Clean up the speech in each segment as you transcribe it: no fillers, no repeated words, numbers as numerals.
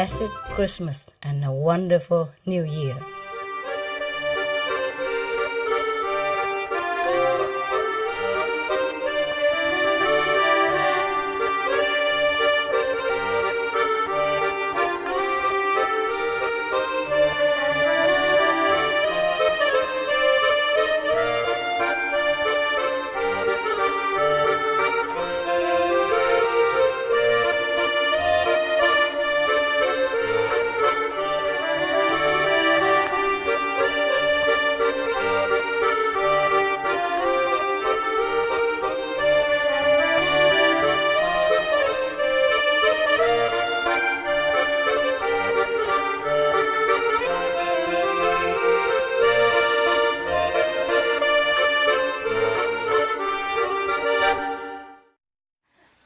blessed Christmas and a wonderful New Year.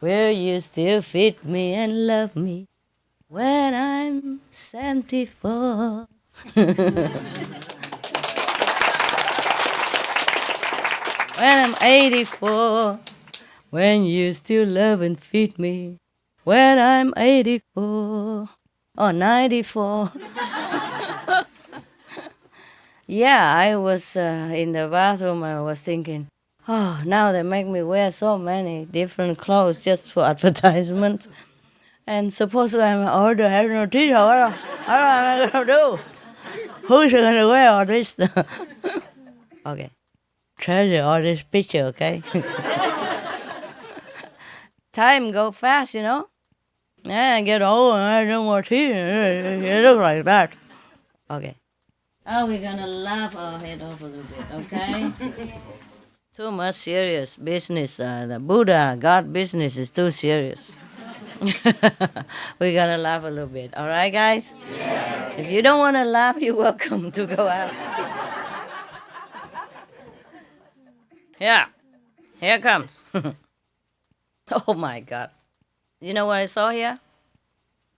Will you still feed me and love me when I'm 74? When I'm 84, when you still love and feed me, when I'm 84 or 94. Yeah, I was in the bathroom, I was thinking, oh, now they make me wear so many different clothes just for advertisement. And suppose I'm older, I have no teeth, what am I going to do? Who's going to wear all this? Okay, treasure all this picture, okay? Time go fast, you know? Yeah, I get old and I have no more teeth. It looks like that. Okay. Oh, we're going to laugh our head off a little bit, okay? Too much serious business. The Buddha, God business is too serious. We're going to laugh a little bit. All right, guys? Yes. If you don't want to laugh, you're welcome to go out. Yeah. Here comes. Oh, my God. You know what I saw here?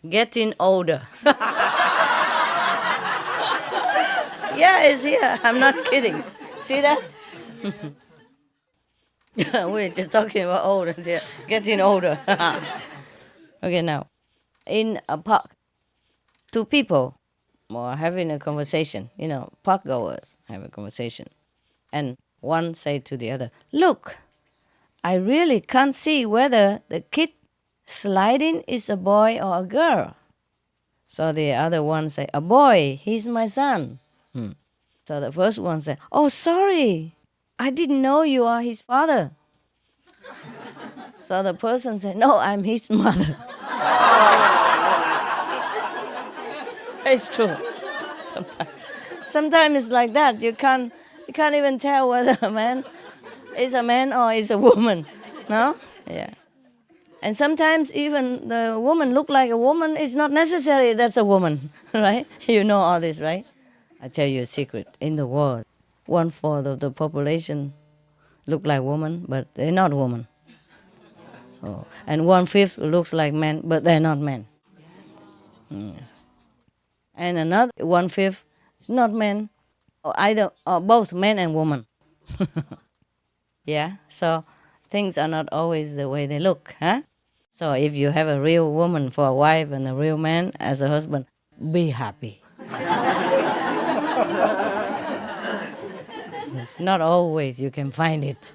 Getting older. Yeah, it's here. I'm not kidding. See that? We're just talking about old and they're getting older. Okay, now, in a park, two people are having a conversation. You know, park goers have a conversation. And one say to the other, look, I really can't see whether the kid sliding is a boy or a girl. So the other one say, a boy, he's my son. So the first one said, oh, sorry, I didn't know you are his father. So the person said, no, I'm his mother. It's true. Sometimes it's like that. You can't even tell whether a man is a man or is a woman. No? Yeah. And sometimes even the woman look like a woman. It's not necessary that's a woman, right? You know all this, right? I tell you a secret. In the world, 1/4 of the population look like woman, but they're not woman. Oh. And 1/5 looks like men, but they're not men. And another 1/5 is not men, or both men and woman. Yeah, so things are not always the way they look, huh? So if you have a real woman for a wife and a real man as a husband, be happy. It's not always you can find it.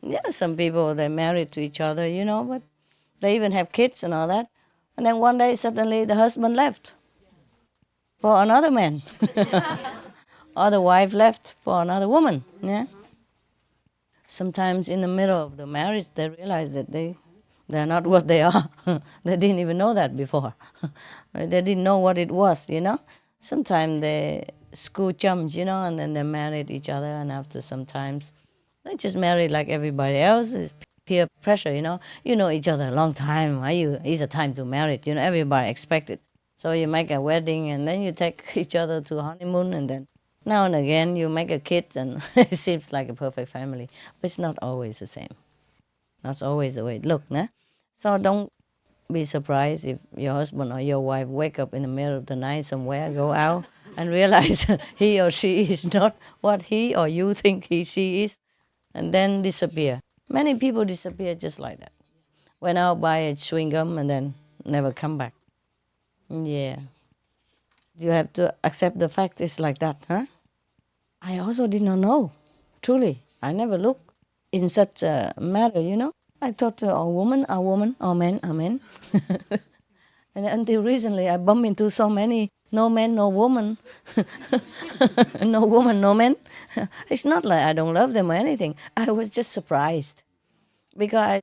Yeah, some people, they're married to each other, you know, but they even have kids and all that. And then one day suddenly the husband left for another man. Or the wife left for another woman, yeah? Sometimes in the middle of the marriage, they realize that they're not what they are. They didn't even know that before. They didn't know what it was, you know? Sometimes they school chums, you know, and then they married each other, and after sometimes they just married like everybody else. It's peer pressure, you know? You know each other a long time. It's a time to marry, you know, everybody expects it. So you make a wedding, and then you take each other to a honeymoon, and then now and again you make a kid, and it seems like a perfect family. But it's not always the same. Not always the way it looks, nah? So don't be surprised if your husband or your wife wake up in the middle of the night somewhere, go out, and realize he or she is not what he or you think she is, and then disappear. Many people disappear just like that. Went out, buy a chewing gum, and then never come back. Yeah. You have to accept the fact it's like that, huh? I also did not know. Truly. I never looked in such a matter. I thought, woman, oh man, amen. And until recently, I bumped into so many no man, no woman, no woman, no man. It's not like I don't love them or anything. I was just surprised because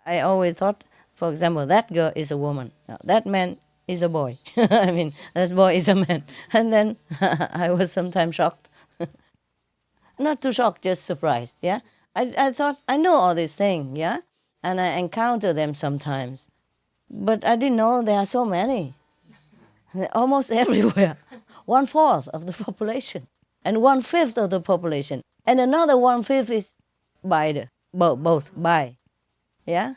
I always thought, for example, that girl is a woman, that man is a boy. I mean, that boy is a man. And then I was sometimes shocked. Not too shocked, just surprised, yeah? I thought, I know all these things, yeah? And I encounter them sometimes. But I didn't know there are so many. Almost everywhere. 1/4 of the population. And 1/5 of the population. And another 1/5 is by both by. Yeah?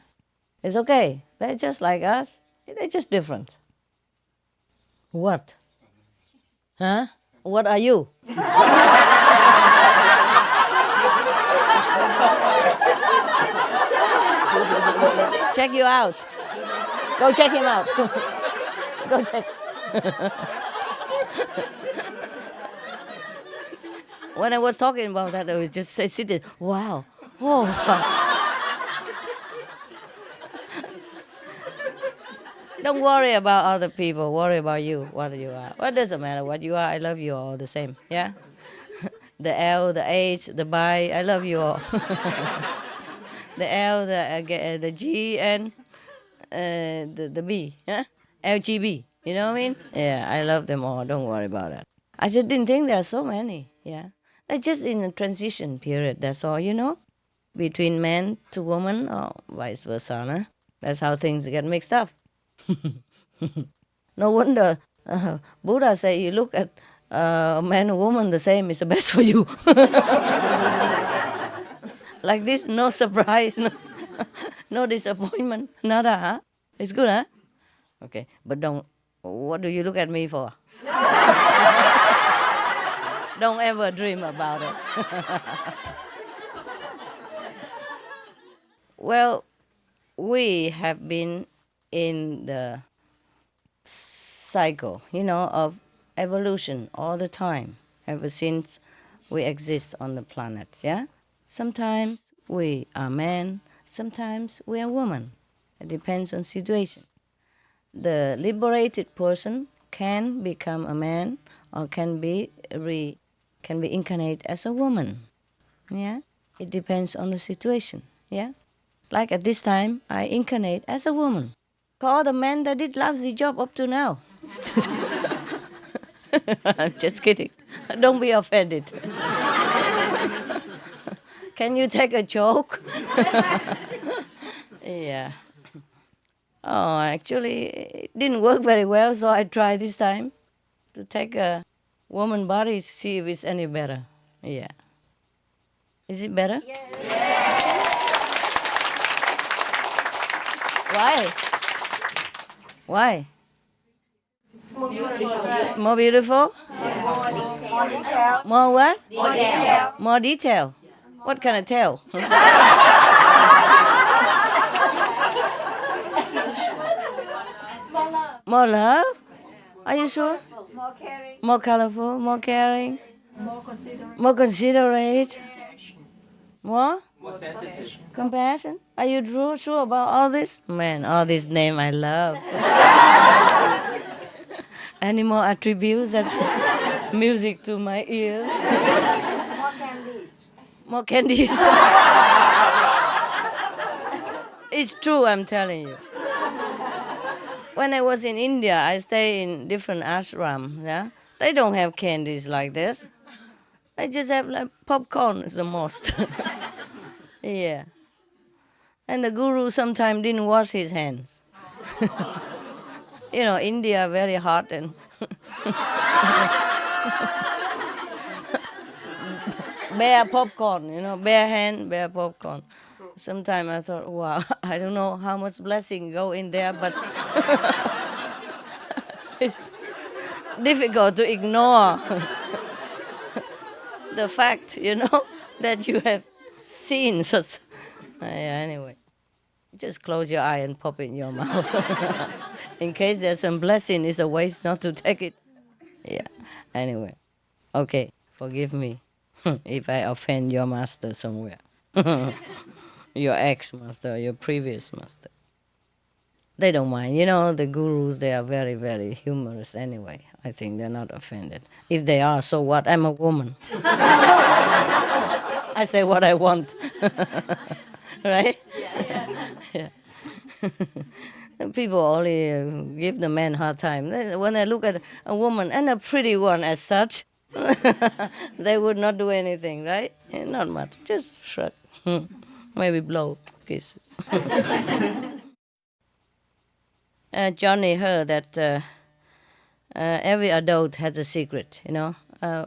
It's okay. They're just like us. They're just different. What? Huh? What are you? Check you out. Go check him out. Go check. When I was talking about that, I was just sitting, wow. Oh. Don't worry about other people. Worry about you, what you are. What doesn't matter what you are. I love you all the same. Yeah? The L, the H, the bi, I love you all. The L, the G, and the B. Yeah? LGB. You know what I mean? Yeah, I love them all. Don't worry about that. I just didn't think there are so many. Yeah? They're just in a transition period. That's all. Between man to woman or vice versa. Nah? That's how things get mixed up. No wonder Buddha say you look at man and woman the same is the best for you. Like this, no surprise, no disappointment, nada, huh? It's good, huh? Okay, but what do you look at me for? Don't ever dream about it. Well, we have been in the cycle, of evolution all the time, ever since we exist on the planet, yeah? Sometimes we are men, sometimes we are women. It depends on situation. The liberated person can become a man or can be incarnate as a woman, yeah? It depends on the situation, yeah? Like at this time, I incarnate as a woman. All the men that did lousy job up to now. I'm just kidding. Don't be offended. Can you take a joke? Yeah. Oh, actually, it didn't work very well, so I tried this time to take a woman body, see if it's any better. Yeah. Is it better? Yeah. Why? Why? It's more beautiful. More beautiful? More detail. More what? More detail. More detail. What kind of tail? More love? Are you sure? More caring. More colorful, more caring, More considerate. more considerate, more More sensitive. compassion. Are you sure about all this? Man, all these names I love. Any more attributes? That's music to my ears. More candies. More candies. It's true, I'm telling you. When I was in India, I stay in different ashrams. Yeah, they don't have candies like this. They just have like popcorn is the most. Yeah, and the guru sometimes didn't wash his hands. India very hot and bare popcorn. Bare hand, bare popcorn. Sometimes I thought, wow, I don't know how much blessing go in there, but it's difficult to ignore the fact, that you have seen such. Yeah, anyway. just close your eye and pop it in your mouth. In case there's some blessing, it's a waste not to take it. Yeah. Anyway. Okay, forgive me if I offend your master somewhere. Your ex-master, your previous master. They don't mind. You know, the gurus, they are very, very humorous anyway. I think they're not offended. If they are, so what? I'm a woman. I say what I want. Right? Yeah. People only give the man hard time. When I look at a woman, and a pretty one as such, they would not do anything, right? Not much. Just shrug. Maybe blow kisses. Johnny heard that every adult has a secret,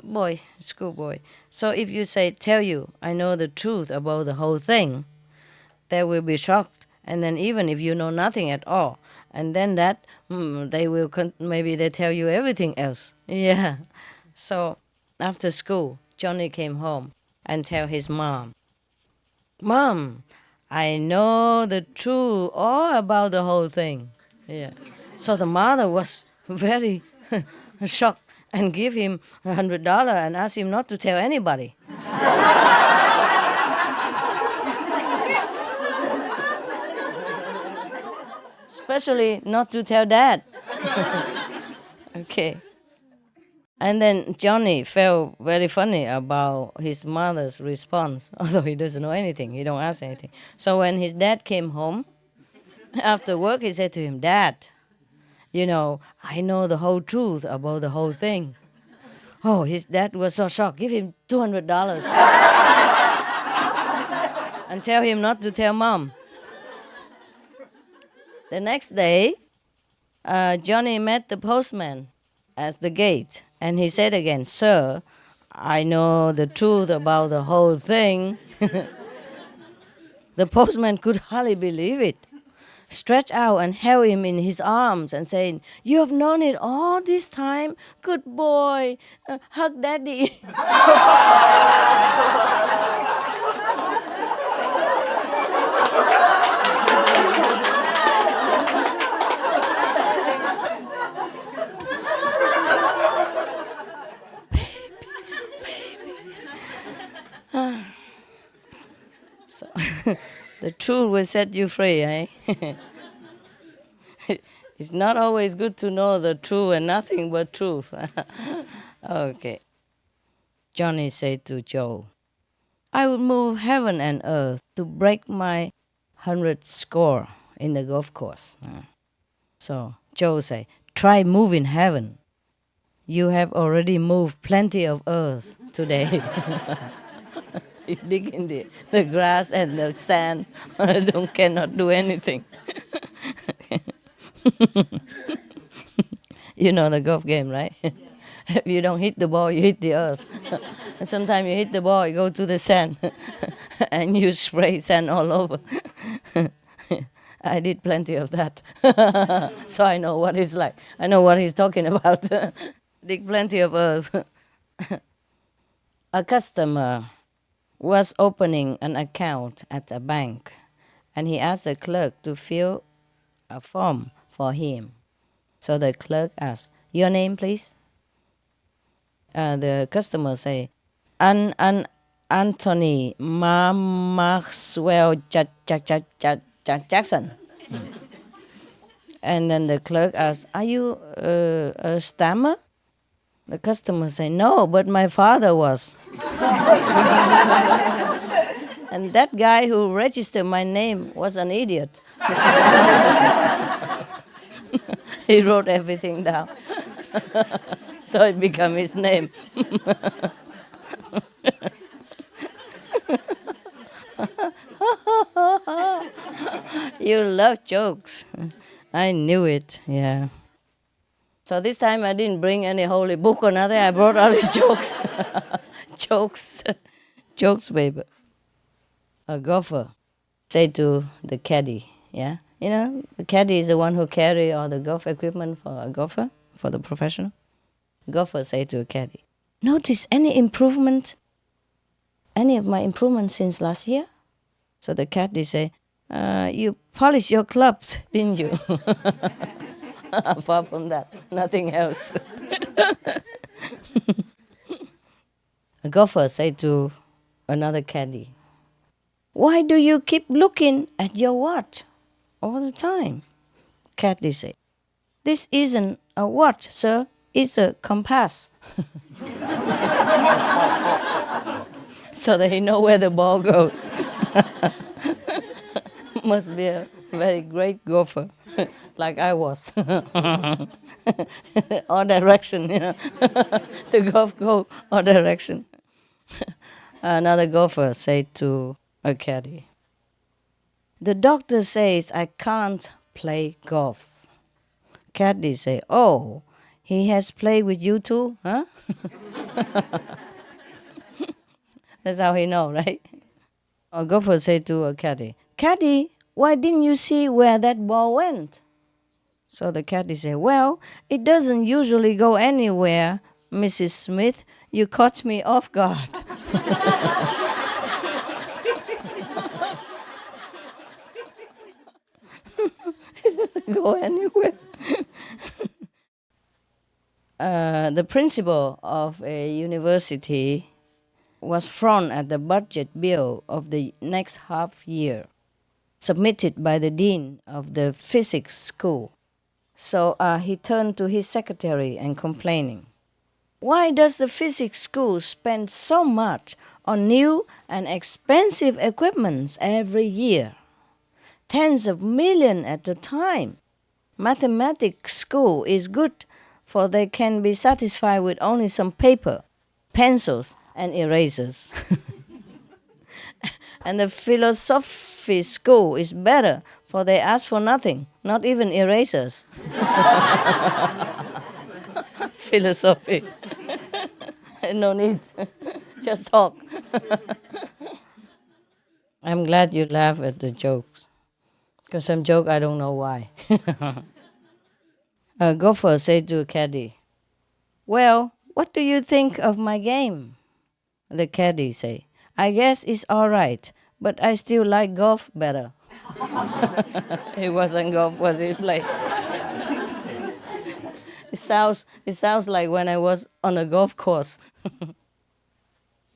boy, schoolboy. So if you say, tell you, I know the truth about the whole thing, they will be shocked. And then even if you know nothing at all, and then that, they will, maybe they tell you everything else. Yeah. So after school, Johnny came home and tell his mom, Mom, I know the truth all about the whole thing. Yeah. So the mother was very shocked and give him $100 and asked him not to tell anybody. Especially not to tell Dad. Okay. And then Johnny felt very funny about his mother's response, although he doesn't know anything, he don't ask anything. So when his dad came home, after work he said to him, Dad, I know the whole truth about the whole thing. Oh, his dad was so shocked. Give him $200 and tell him not to tell Mom. The next day, Johnny met the postman at the gate. And he said again, Sir, I know the truth about the whole thing. The postman could hardly believe it. Stretched out and held him in his arms and saying, You have known it all this time? Good boy. Hug Daddy. So the truth will set you free, eh? It's not always good to know the truth and nothing but truth. Okay. Johnny said to Joe, I would move heaven and earth to break my 100th score in the golf course. So Joe said, try moving heaven. You have already moved plenty of earth today. You dig in the grass and the sand, cannot do anything. You know the golf game, right? If you don't hit the ball, you hit the earth. And sometimes you hit the ball, you go to the sand, and you spray sand all over. I did plenty of that. So I know what it's like. I know what he's talking about. Dig plenty of earth. A customer was opening an account at a bank, and he asked the clerk to fill a form for him. So the clerk asked, your name, please? The customer say, Anthony Maxwell Jackson. And then the clerk asked, are you a stammer? The customer say, no, but my father was. And that guy who registered my name was an idiot. He wrote everything down. So it became his name. You love jokes. I knew it, yeah. So this time I didn't bring any holy book or nothing. I brought all these jokes. Jokes, baby. A golfer said to the caddy, yeah? The caddy is the one who carry all the golf equipment for a golfer, for the professional. Golfer said to a caddy, notice any improvement, any of my improvement since last year? So the caddy say, You polished your clubs, didn't you? Apart from that, nothing else. A golfer said to another caddy, "Why do you keep looking at your watch all the time?" Caddy said, "This isn't a watch, sir. It's a compass." So that he know where the ball goes. Must be a very great golfer, like I was. All direction, the golf go all direction. Another golfer said to a caddy, "The doctor says I can't play golf." Caddy say, "Oh, he has played with you too, huh?" That's how he know, right? A golfer said to a caddy, "Caddy, why didn't you see where that ball went?" So the caddy said, "Well, it doesn't usually go anywhere, Mrs. Smith. You caught me off guard." It doesn't go anywhere. The principal of a university was front at the budget bill of the next half year, submitted by the dean of the physics school. So he turned to his secretary and complaining, "Why does the physics school spend so much on new and expensive equipment every year? Tens of millions at a time. Mathematics school is good, for they can be satisfied with only some paper, pencils, and erasers. And the philosophy school is better, for they ask for nothing, not even erasers." Philosophy. No need. Just talk. I'm glad you laugh at the jokes. Because some joke, I don't know why. A golfer said to a caddy, "Well, what do you think of my game?" The caddy say, "I guess it's all right, but I still like golf better." It wasn't golf, was it play? It sounds like when I was on a golf course.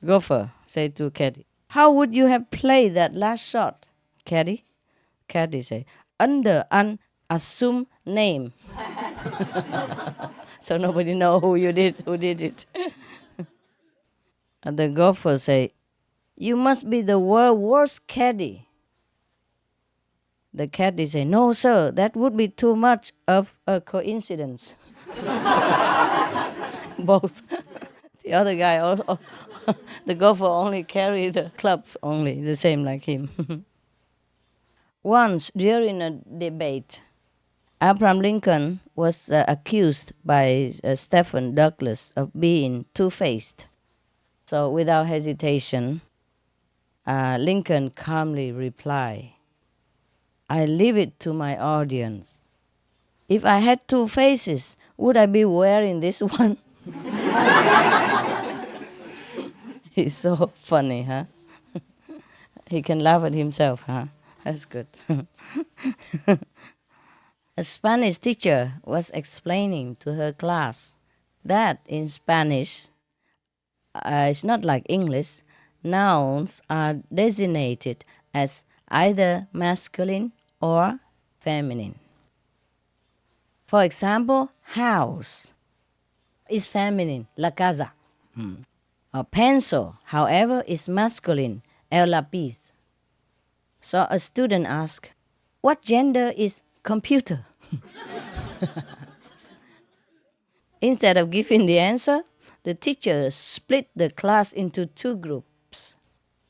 Golfer said to caddy, "How would you have played that last shot, caddy?" Caddy say, "Under an assumed name." So nobody know who did it. And the golfer say, "You must be the world's worst caddy." The caddy say, "No, sir, that would be too much of a coincidence." Both. The other guy also, the golfer only carry the club only, the same like him. Once during a debate, Abraham Lincoln was accused by Stephen Douglas of being two-faced. So without hesitation, Lincoln calmly replied, "I leave it to my audience. If I had two faces, would I be wearing this one?" He's so funny, huh? He can laugh at himself, huh? That's good. A Spanish teacher was explaining to her class that in Spanish, it's not like English, nouns are designated as either masculine or feminine. For example, house is feminine, la casa. A pencil, however, is masculine, el lápiz. So a student asked, "What gender is computer?" Instead of giving the answer, the teacher split the class into two groups,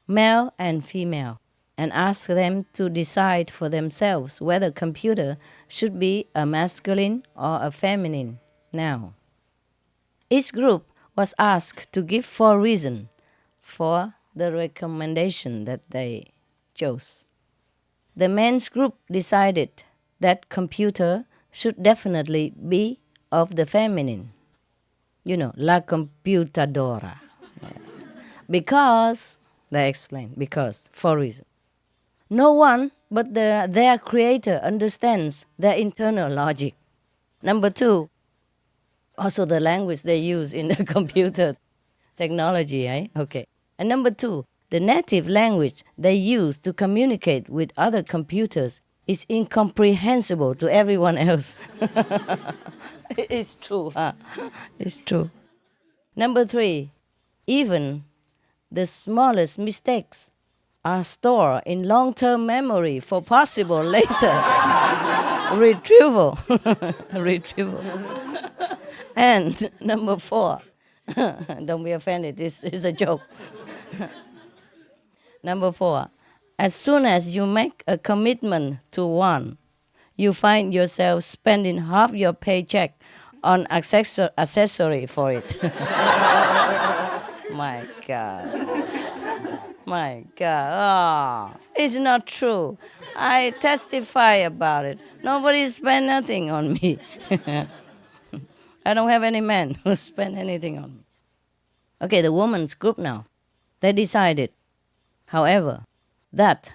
male and female, and asked them to decide for themselves whether computer should be a masculine or a feminine noun. Each group was asked to give 4 reasons for the recommendation that they chose. The men's group decided that computer should definitely be of the feminine. La computadora. Yes. Because, they explained, because, 4 reasons. No one but their creator understands their internal logic. Number two, also the language they use in the computer technology, eh? Okay. And number two, the native language they use to communicate with other computers is incomprehensible to everyone else. It's true, huh? It's true. Number three, even the smallest mistakes are stored in long-term memory for possible later retrieval. Retrieval. And number four, don't be offended, it's a joke. Number four, as soon as you make a commitment to one, you find yourself spending half your paycheck on accessory for it. My God. My God. Oh, it's not true. I testify about it. Nobody spent nothing on me. I don't have any man who spent anything on me. Okay, the women's group now. They decided, however, that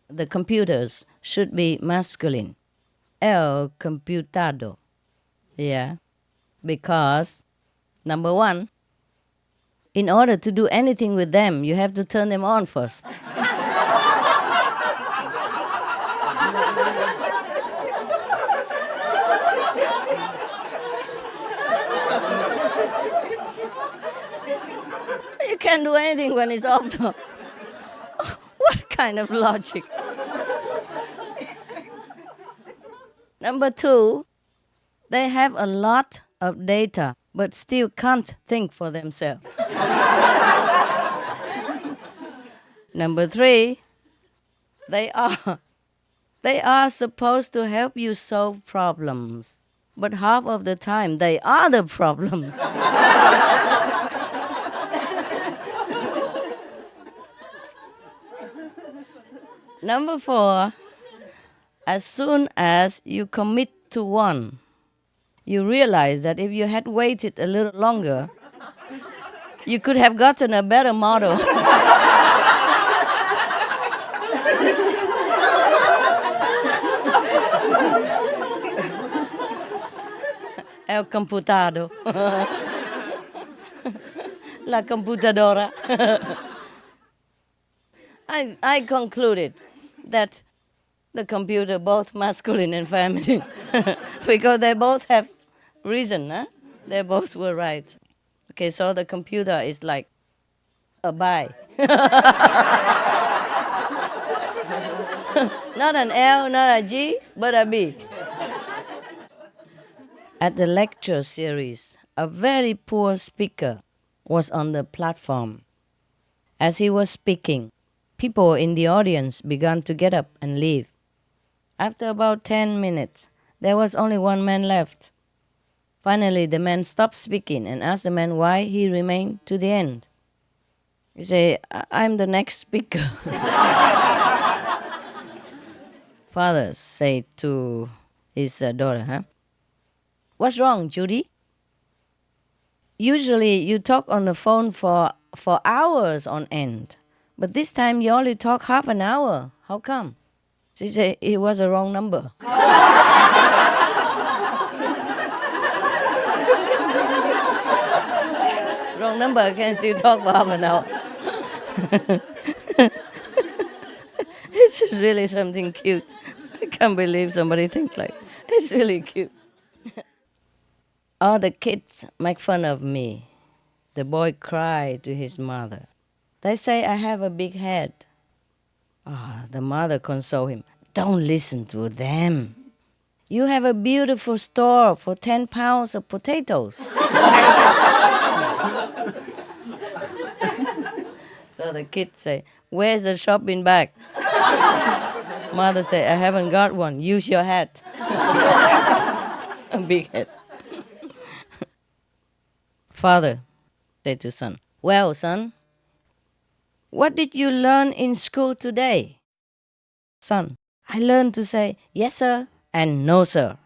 the computers should be masculine. El computado. Yeah. Because, number one, in order to do anything with them, you have to turn them on first. You can't do anything when it's off. What kind of logic? Number two, they have a lot of data, but still can't think for themselves. Number three, they are supposed to help you solve problems, but half of the time they are the problem. Number four, as soon as you commit to one, you realize that if you had waited a little longer, you could have gotten a better model. El computado. La computadora. I concluded that the computer, both masculine and feminine, because they both have reason, huh? They both were right. Okay, so the computer is like a bi. Not an L, not a G, but a B. At the lecture series, a very poor speaker was on the platform. As he was speaking, people in the audience began to get up and leave. After about 10 minutes, there was only one man left. Finally, the man stopped speaking and asked the man why he remained to the end. He said, I'm the next speaker. Father said to his daughter, huh? What's wrong, Judy? Usually you talk on the phone for hours on end, but this time you only talk half an hour. How come? She said, it was a wrong number. Wrong number, I can still talk for half an hour. It's just really something cute. I can't believe somebody thinks like, it's really cute. All the kids make fun of me. The boy cried to his mother. They say I have a big head. The mother consoled him. Don't listen to them. You have a beautiful store for 10 pounds of potatoes. So the kids say, where's the shopping bag? Mother say, I haven't got one. Use your hat. A big head. Father said to son, well, son, what did you learn in school today? Son, I learned to say yes, sir, and no, sir.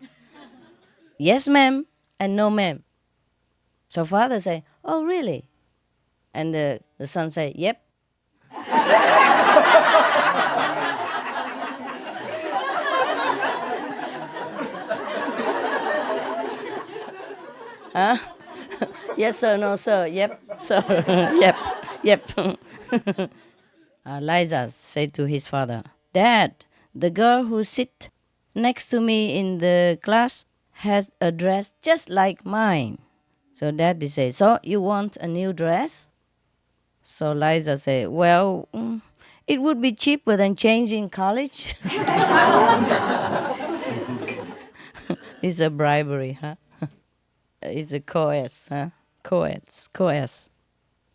Yes, ma'am, and no, ma'am. So father say, oh, really? And the son say, yep. Huh? Yes, sir, no, sir. Yep, sir. Yep. Liza said to his father, Dad, the girl who sits next to me in the class has a dress just like mine. So Daddy said, so you want a new dress? So Liza said, well, it would be cheaper than changing college. It's a bribery, huh? It's a coerce, huh? Coerce.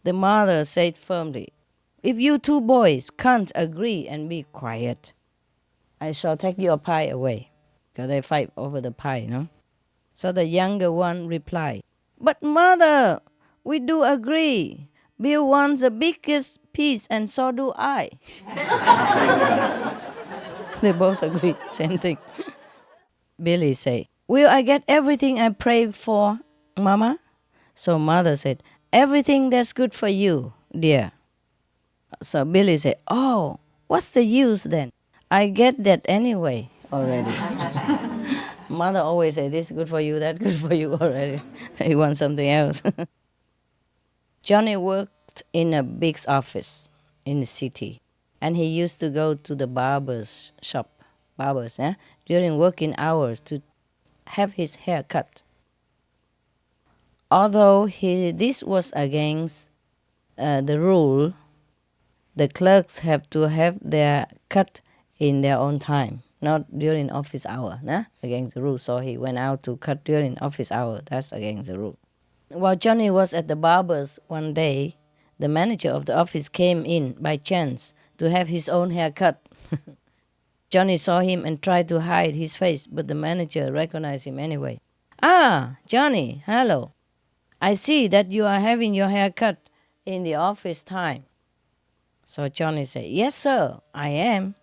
The mother said firmly, if you two boys can't agree and be quiet, I shall take your pie away. Because they fight over the pie, no? So the younger one replied, but mother, we do agree. Bill wants the biggest piece and so do I. They both agree, same thing. Billy said, will I get everything I prayed for, Mama? So mother said, everything that's good for you, dear. So Billy said, oh, what's the use then? I get that anyway already. Mother always say, this is good for you, that's good for you already. He wants something else. Johnny worked in a big office in the city. And he used to go to the barber's shop, during working hours to have his hair cut. Although this was against the rule, the clerks have to have their cut in their own time, not during office hour, against the rule. So he went out to cut during office hour. That's against the rule. While Johnny was at the barber's one day, the manager of the office came in by chance to have his own hair cut. Johnny saw him and tried to hide his face, but the manager recognized him anyway. Ah, Johnny, hello. I see that you are having your hair cut in the office time. So Johnny said, yes, sir, I am.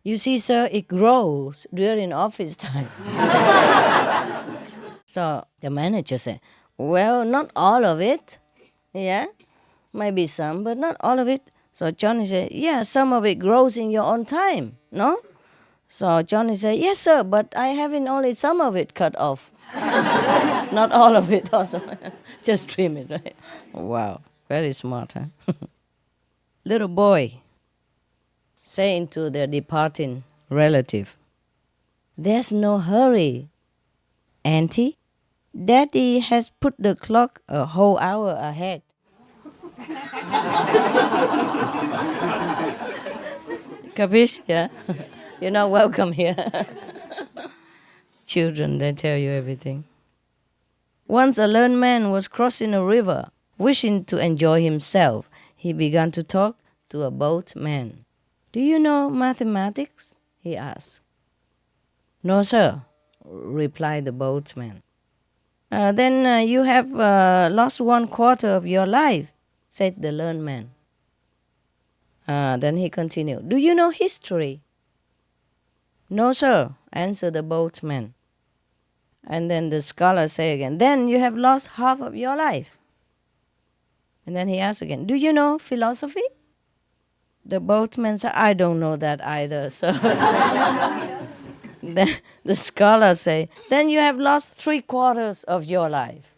You see, sir, it grows during office time. So the manager said, well, not all of it. Yeah, maybe some, but not all of it. So Johnny said, yeah, some of it grows in your own time, no? So Johnny said, yes, sir, but I haven't only some of it cut off. Not all of it also. Just trim it, right? Wow, very smart, huh? Little boy saying to their departing relative, there's no hurry, Auntie. Daddy has put the clock a whole hour ahead. Capish? Yeah? You're not welcome here. Children, they tell you everything. Once a learned man was crossing a river. Wishing to enjoy himself, he began to talk to a boatman. Do you know mathematics? He asked. No, sir, replied the boatman. Then you have lost 1/4 of your life, said the learned man. Then he continued, do you know history? No, sir, answered the boatman. And then the scholar said again, then you have lost half of your life. And then he asked again, do you know philosophy? The boatman said, I don't know that either, sir. Then the scholar said, then you have lost 3/4 of your life.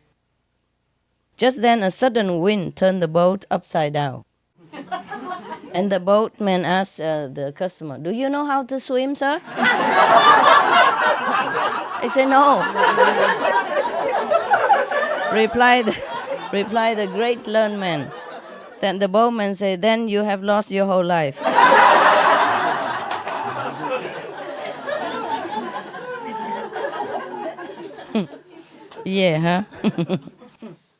Just then a sudden wind turned the boat upside down. And the boatman asked the customer, do you know how to swim, sir? He said, no. Replied the great learned man. Then the boatman said, then you have lost your whole life. Yeah, huh?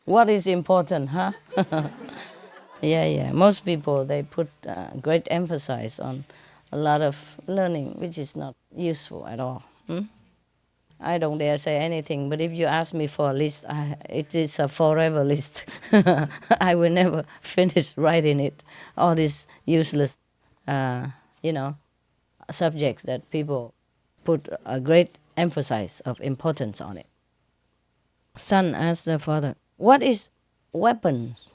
What is important, huh? Yeah. Most people, they put great emphasis on a lot of learning, which is not useful at all. I don't dare say anything, but if you ask me for a list, it is a forever list. I will never finish writing it. All these useless, subjects that people put a great emphasis of importance on it. Son asked the father, what is weapons?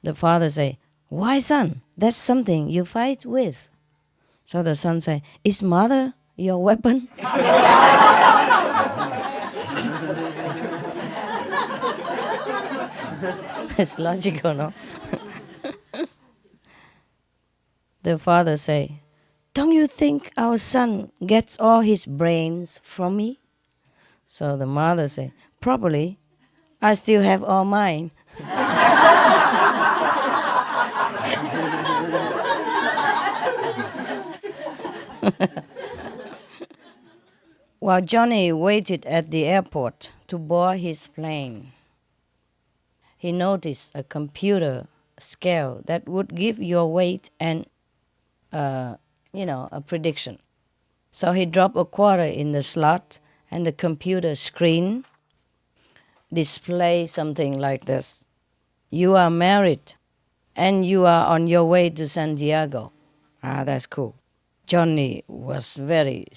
The father said, why, son? That's something you fight with. So the son said, is mother your weapon? It's logical, no? The father say, don't you think our son gets all his brains from me? So the mother say, probably. I still have all mine. While Johnny waited at the airport to board his plane, he noticed a computer scale that would give your weight and, a prediction. So he dropped a quarter in the slot, and the computer screen displayed something like this. You are married, and you are on your way to San Diego. Ah, that's cool. Johnny was very,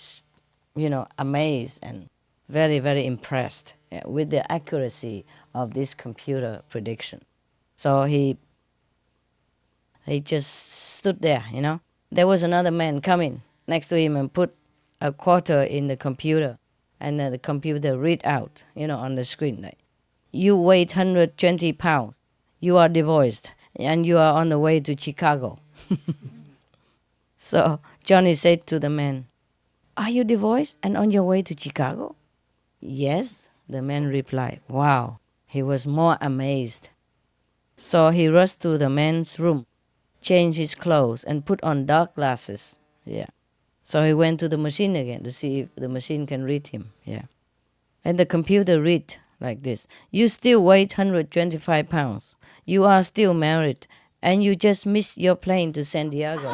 amazed and very, very impressed with the accuracy of this computer prediction. So he just stood there, There was another man coming next to him and put a quarter in the computer, and then the computer read out, on the screen, like, you weigh 120 pounds, you are divorced, and you are on the way to Chicago. So Johnny said to the man, are you divorced and on your way to Chicago? Yes, the man replied. Wow, he was more amazed. So he rushed to the man's room, changed his clothes, and put on dark glasses. Yeah. So he went to the machine again to see if the machine can read him. Yeah. And the computer read like this. You still weigh 125 pounds. You are still married. And you just missed your plane to San Diego.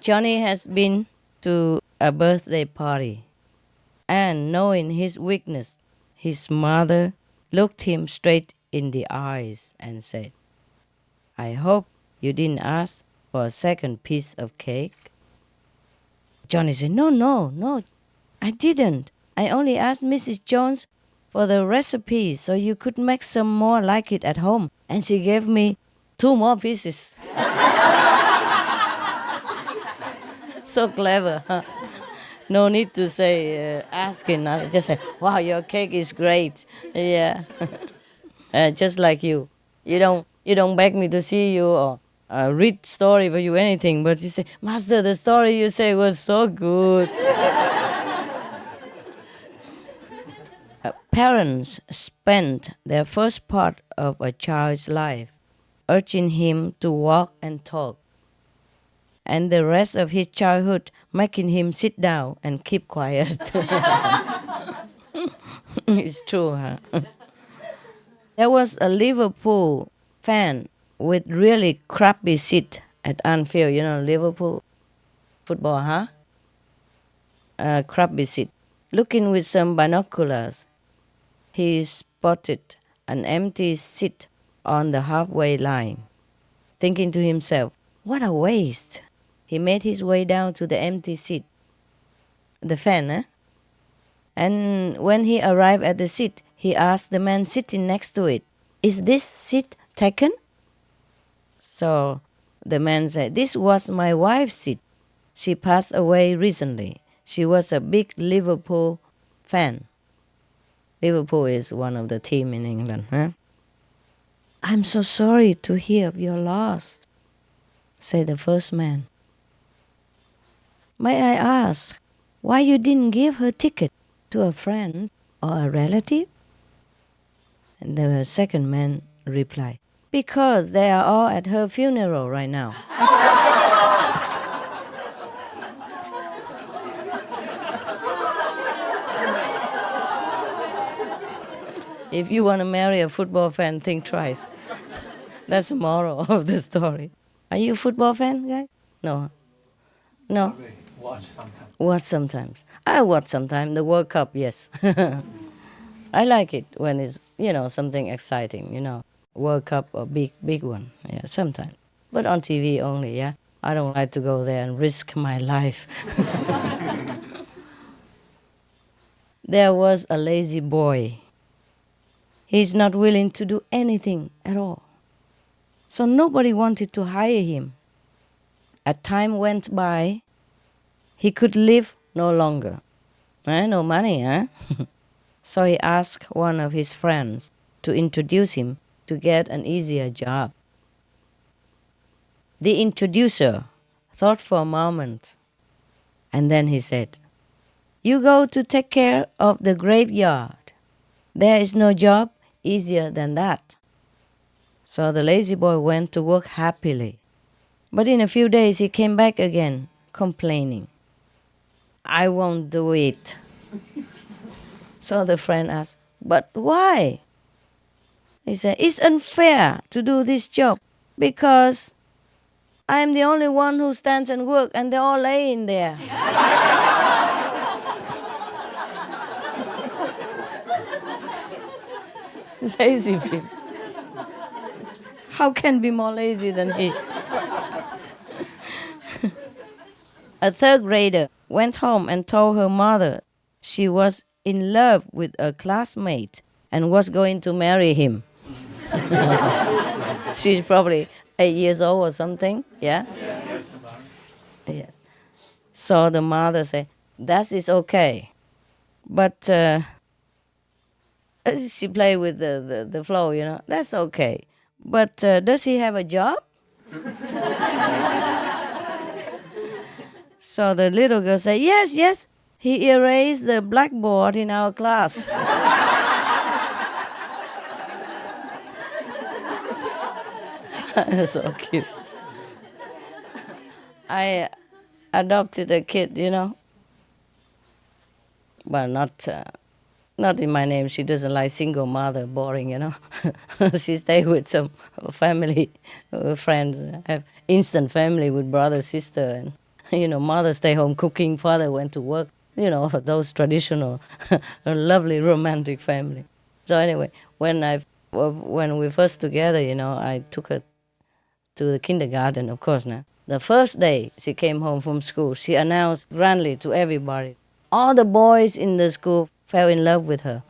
Johnny has been to a birthday party, and knowing his weakness, his mother looked him straight in the eyes and said, I hope you didn't ask for a second piece of cake. Johnny said, no, I didn't. I only asked Mrs. Jones for the recipe so you could make some more like it at home. And she gave me 2 more pieces. So clever, huh? No need to say asking. Just say, wow, your cake is great. Yeah. Just like you. You don't beg me to see you or read story for you, anything, but you say, Master, the story you say was so good. Parents spend their first part of a child's life urging him to walk and talk, and the rest of his childhood making him sit down and keep quiet. It's true, huh? There was a Liverpool fan with really crappy seat at Anfield. Liverpool football, huh? Crappy seat. Looking with some binoculars, he spotted an empty seat on the halfway line. Thinking to himself, what a waste. He made his way down to the empty seat. The fan, eh? And when he arrived at the seat, he asked the man sitting next to it, is this seat taken? So the man said, this was my wife's seat. She passed away recently. She was a big Liverpool fan. Liverpool is one of the team in England, huh? I'm so sorry to hear of your loss, said the first man. May I ask why you didn't give her ticket to a friend or a relative? And the second man replied, because they are all at her funeral right now. If you want to marry a football fan, think twice. That's the moral of the story. Are you a football fan, guys? No. No? Watch sometimes. Watch sometimes. I watch sometimes. The World Cup, yes. I like it when it's, something exciting, World Cup or big one. Yeah, sometimes. But on TV only, yeah. I don't like to go there and risk my life. There was a lazy boy. He's not willing to do anything at all. So nobody wanted to hire him. as time went by, he could live no longer. No money, huh? So he asked one of his friends to introduce him to get an easier job. The introducer thought for a moment, and then he said, "You go to take care of the graveyard. There is no job easier than that." So the lazy boy went to work happily. But in a few days he came back again, complaining, "I won't do it." So the friend asked, "But why?" He said, "It's unfair to do this job because I'm the only one who stands and works and they're all laying there." Lazy people. How can be more lazy than he? A third grader went home and told her mother she was in love with a classmate and was going to marry him. She's probably 8 years old or something, yeah? Yes. So the mother said, "That is okay." But she played with the flow, That's okay. But does he have a job? So the little girl said, "Yes, yes. He erased the blackboard in our class." So cute. I adopted a kid, but not in my name. She doesn't like single mother, boring. She stay with some family, friends, have instant family with brother, sister, and mother stay home cooking, father went to work. Those traditional, lovely romantic family. So anyway, when we first together, I took her to the kindergarten, of course. Now, the first day she came home from school, she announced grandly to everybody, all the boys in the school fell in love with her.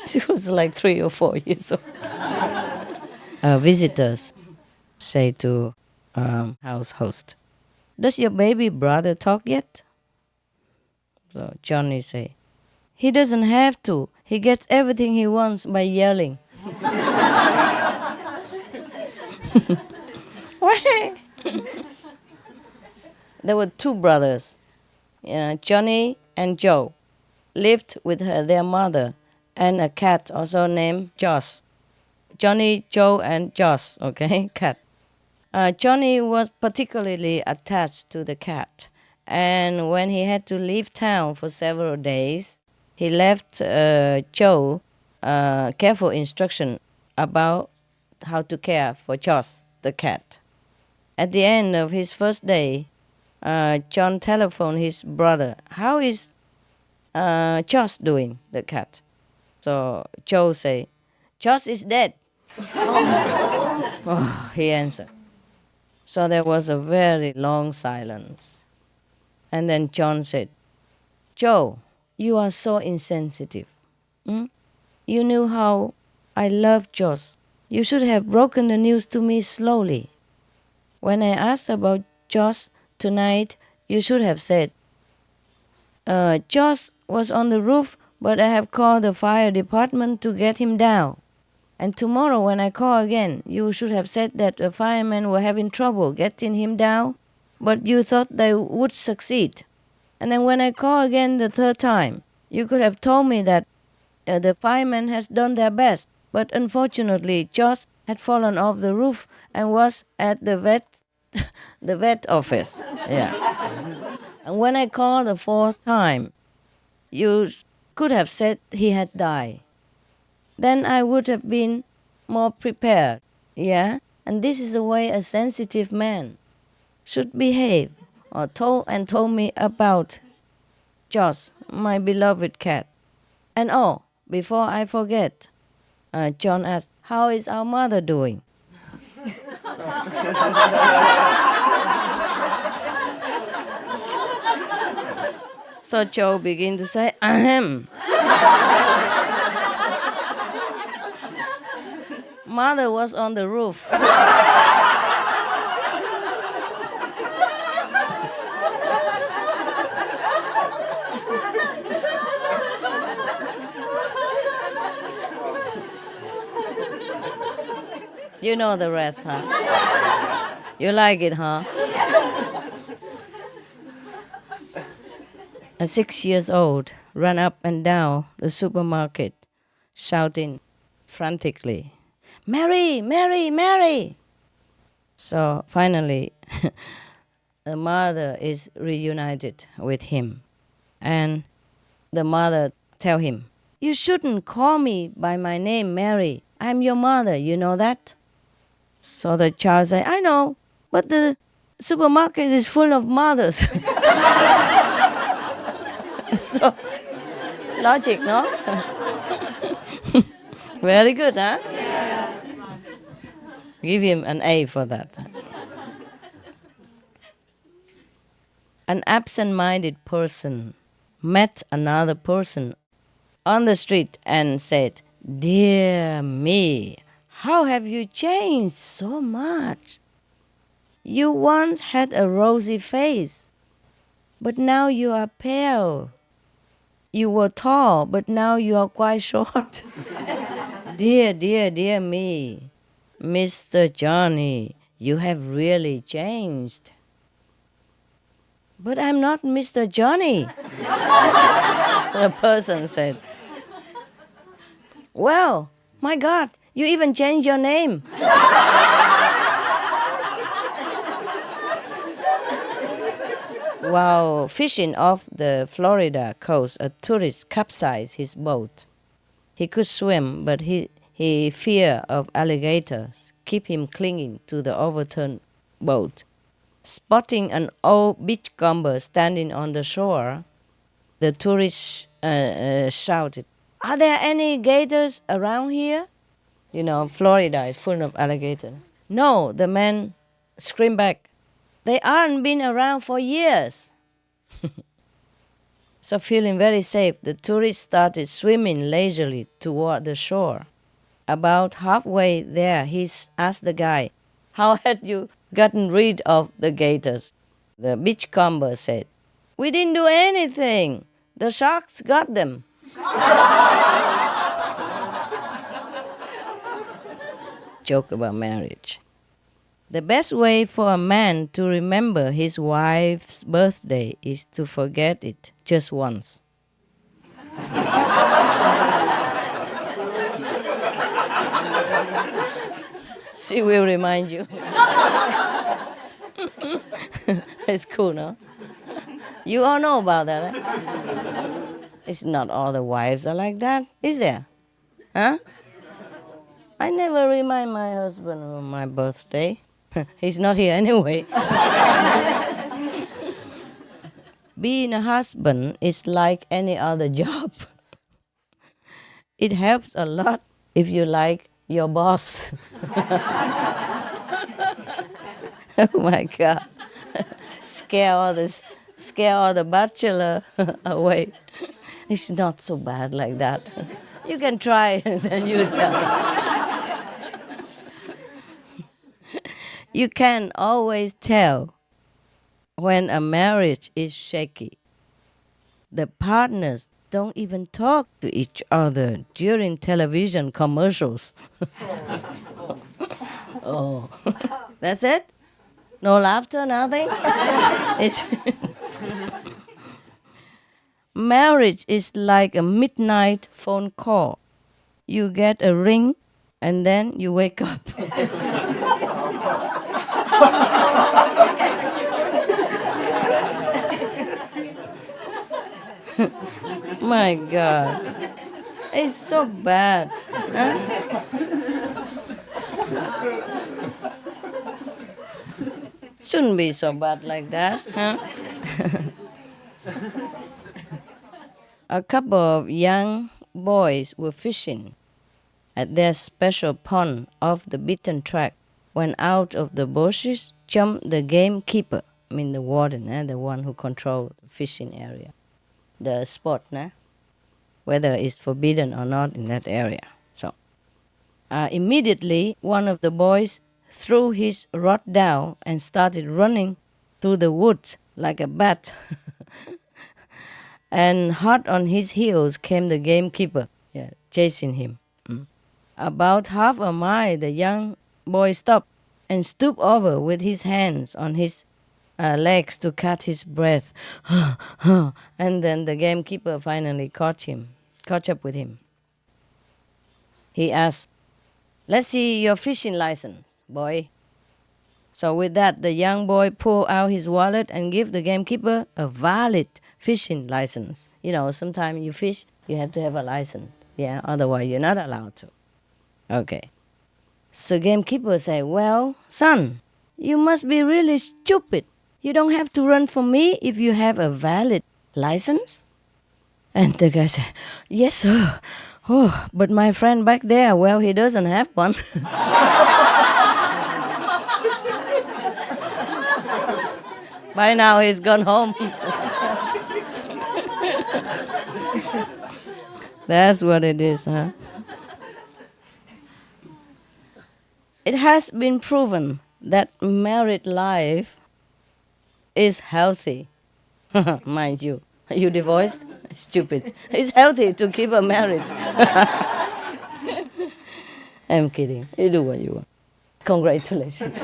She was like 3 or 4 years old. Visitors say to house host, "Does your baby brother talk yet?" So Johnny say, "He doesn't have to. He gets everything he wants by yelling." There were 2 brothers, Johnny and Joe, lived with their mother and a cat also named Josh. Johnny, Joe, and Josh, okay, cat. Johnny was particularly attached to the cat, and when he had to leave town for several days, he left Joe careful instruction about how to care for Josh, the cat. At the end of his first day, John telephoned his brother, "How is Josh doing, the cat?" So Joe say, "Josh is dead." Oh, he answered. So there was a very long silence. And then John said, "Joe, you are so insensitive. You knew how I love Josh. You should have broken the news to me slowly. When I asked about Josh tonight, you should have said, Josh was on the roof, but I have called the fire department to get him down. And tomorrow when I call again, you should have said that the firemen were having trouble getting him down, but you thought they would succeed. And then when I call again the third time, you could have told me that the firemen has done their best, but unfortunately Josh had fallen off the roof and was at the vet office." Yeah. And when I called the fourth time, you could have said he had died. Then I would have been more prepared. Yeah? And this is the way a sensitive man should behave. Or told me about Josh, my beloved cat. And before I forget, John asked, "How is our mother doing?" So Joe began to say, "Ahem." Mother was on the roof. You know the rest, huh? You like it, huh? A 6 years old ran up and down the supermarket, shouting frantically, "Mary, Mary, Mary!" So finally, the mother is reunited with him. And the mother tell him, "You shouldn't call me by my name, Mary. I'm your mother, you know that?" So the child said, "I know, but the supermarket is full of mothers." So, logic, no? Very good, huh? Give him an A for that. An absent-minded person met another person on the street and said, "Dear me, how have you changed so much? You once had a rosy face, but now you are pale. You were tall, but now you are quite short. Dear, dear, dear me, Mr. Johnny, you have really changed." "But I'm not Mr. Johnny," the person said. "Well, my God, you even changed your name." While fishing off the Florida coast, a tourist capsized his boat. He could swim, but he fear of alligators keep him clinging to the overturned boat. Spotting an old beachcomber standing on the shore, the tourist shouted, "Are there any gators around here?" You know, Florida is full of alligators. "No," the man screamed back. "They aren't been around for years." So feeling very safe, the tourist started swimming leisurely toward the shore. About halfway there, he asked the guy, "How had you gotten rid of the gators?" The beachcomber said, "We didn't do anything. The sharks got them." Joke about marriage. The best way for a man to remember his wife's birthday is to forget it just once. She will remind you. It's cool, no? You all know about that, eh? It's not all the wives are like that, is there? Huh? I never remind my husband of my birthday. He's not here anyway. Being a husband is like any other job. It helps a lot if you like your boss. Oh my God. Scare all the bachelor away. It's not so bad like that. You can try and then you tell. You can always tell when a marriage is shaky. The partners don't even talk to each other during television commercials. Oh, that's it? No laughter, nothing? Marriage is like a midnight phone call. You get a ring and then you wake up. My God. It's so bad. Huh? Shouldn't be so bad like that, huh? A couple of young boys were fishing at their special pond off the beaten track when out of the bushes jumped the gamekeeper, I mean the warden, the one who controlled the fishing area, the spot, whether it's forbidden or not in that area. So Immediately, one of the boys threw his rod down and started running through the woods like a bat. And hot on his heels came the gamekeeper, chasing him. About half a mile, the young boy stopped and stooped over with his hands on his legs to catch his breath. And then the gamekeeper finally caught up with him. He asked, "Let's see your fishing license, boy." So with that, the young boy pulled out his wallet and gave the gamekeeper a valid fishing license. Sometimes you fish, you have to have a license. Yeah, otherwise you're not allowed to. Okay. So gamekeeper said, "Well, son, you must be really stupid. You don't have to run from me if you have a valid license." And the guy said, "Yes, sir. Oh, but my friend back there, well, he doesn't have one." By now he's gone home. That's what it is, huh? It has been proven that married life is healthy. Mind you. Are you divorced? Stupid. It's healthy to keep a marriage. I'm kidding. You do what you want. Congratulations.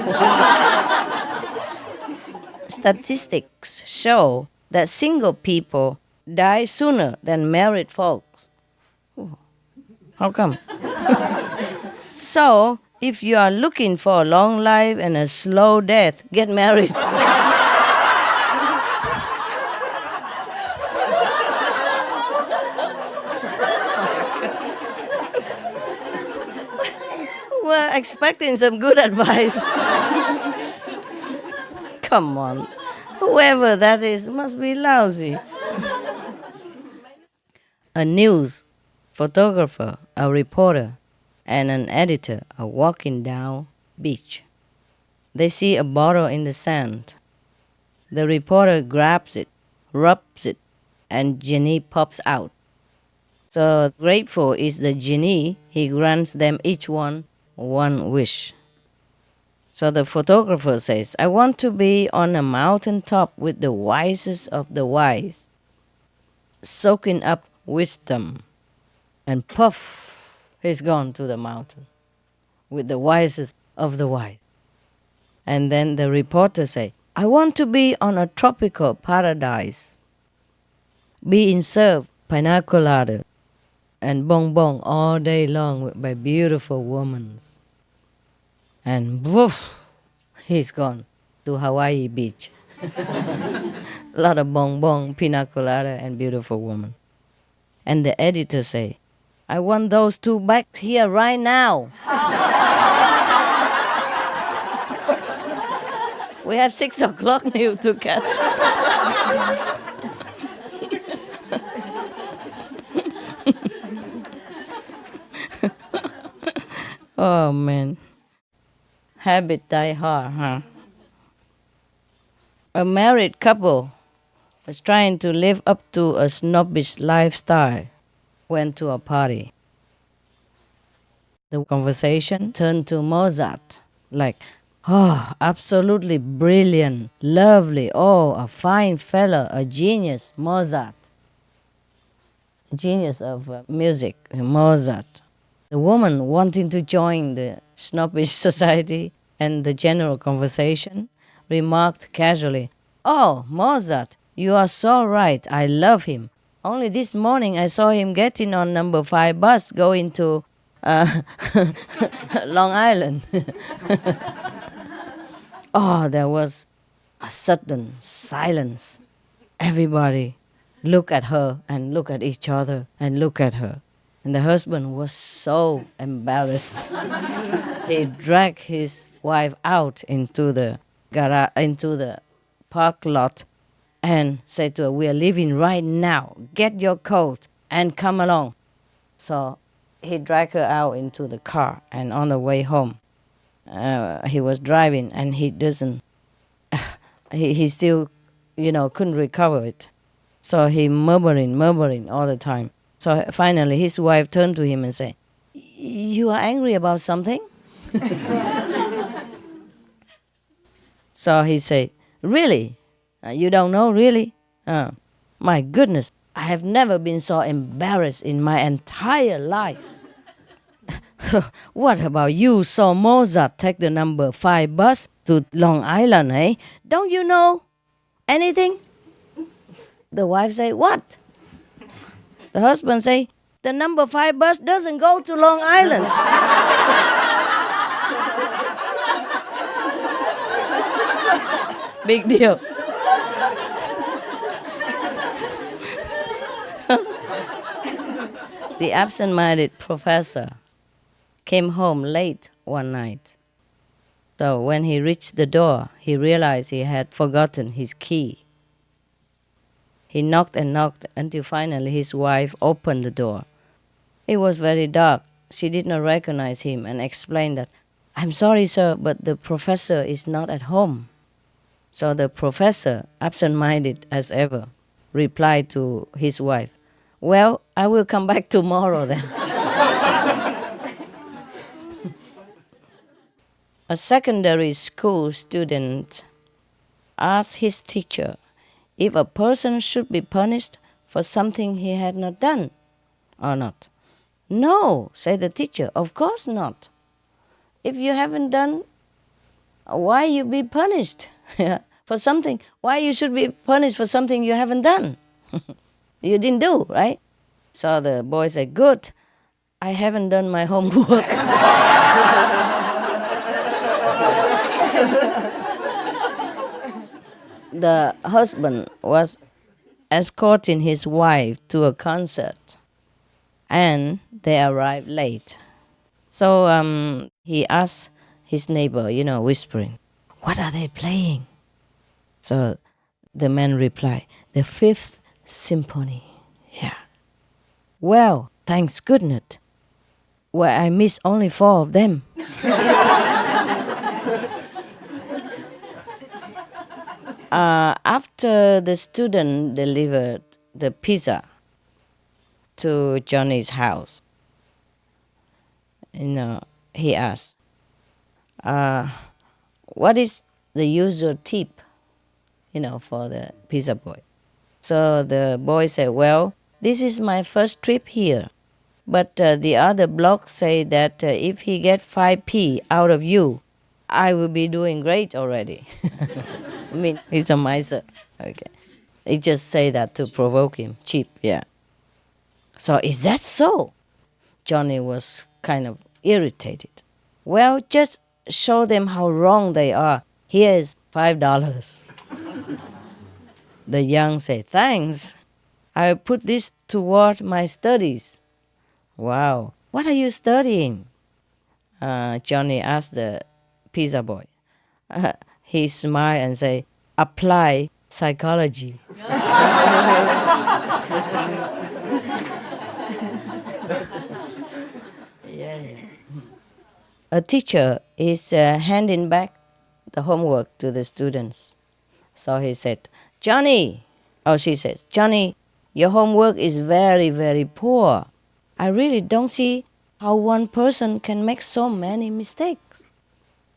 Statistics show that single people die sooner than married folks. How come? So, if you are looking for a long life and a slow death, get married. We're expecting some good advice. Come on. Whoever that is must be lousy. A news photographer, a reporter, and an editor are walking down beach. They see a bottle in the sand. The reporter grabs it, rubs it, and genie pops out. So grateful is the genie, he grants them each one wish. So the photographer says, "I want to be on a mountaintop with the wisest of the wise, soaking up wisdom." And puff, he's gone to the mountain with the wisest of the wise. And then the reporter say, "I want to be on a tropical paradise, being served pina colada and bonbon all day long by beautiful women." And woof, he's gone to Hawaii beach. A lot of bonbon, pina colada, and beautiful women. And the editor say, "I want those two back here right now." We have 6 o'clock new to catch. Oh man. Habit die hard, huh? A married couple was trying to live up to a snobbish lifestyle, went to a party. The conversation turned to Mozart, like, "Oh, absolutely brilliant, lovely, oh, a fine fellow, a genius, Mozart." Genius of music, Mozart. The woman, wanting to join the snobbish society and the general conversation, remarked casually, "Oh, Mozart, you are so right, I love him. Only this morning I saw him getting on number 5 bus going to Long Island." Oh, there was a sudden silence. Everybody looked at her and looked at each other and looked at her. And the husband was so embarrassed. He dragged his wife out into the park lot and said to her, "We are leaving right now. Get your coat and come along." So he dragged her out into the car, and on the way home, he was driving, and he doesn't. He still, couldn't recover it. So he murmuring all the time. So finally, his wife turned to him and said, you are angry about something? So he said, really? You don't know, really? My goodness, I have never been so embarrassed in my entire life. What about you saw Mozart take the number 5 bus to Long Island, eh? Don't you know anything? The wife say, what? The husband say, the number 5 bus doesn't go to Long Island. Big deal. The absent-minded professor came home late one night. So when he reached the door, he realized he had forgotten his key. He knocked and knocked until finally his wife opened the door. It was very dark. She did not recognize him and explained that, I'm sorry, sir, but the professor is not at home. So the professor, absent-minded as ever, replied to his wife, well, I will come back tomorrow then. A secondary school student asked his teacher if a person should be punished for something he had not done or not. No, said the teacher, of course not. If you haven't done, why you be punished for something? Why you should be punished for something you haven't done? You didn't do, right? So the boy said, good, I haven't done my homework. The husband was escorting his wife to a concert, and they arrived late. So he asked his neighbor, whispering, what are they playing? So the man replied, the Fifth Symphony. Yeah. Well, thanks goodness. Well, I missed only 4 of them. After the student delivered the pizza to Johnny's house, he asked, what is the usual tip, for the pizza boy? So the boy said, well, this is my first trip here. But the other block say that if he get 5p out of you, I will be doing great already. I mean, he's a miser. Okay. He just say that to provoke him. Cheap, yeah. So is that so? Johnny was kind of irritated. Well, just show them how wrong they are. Here's $5. The young say, thanks. I will put this toward my studies. Wow. What are you studying? Johnny asked the pizza boy. He smiled and said, apply psychology. Yeah. A teacher is handing back the homework to the students. So he said, she says, Johnny, your homework is very, very poor. I really don't see how one person can make so many mistakes.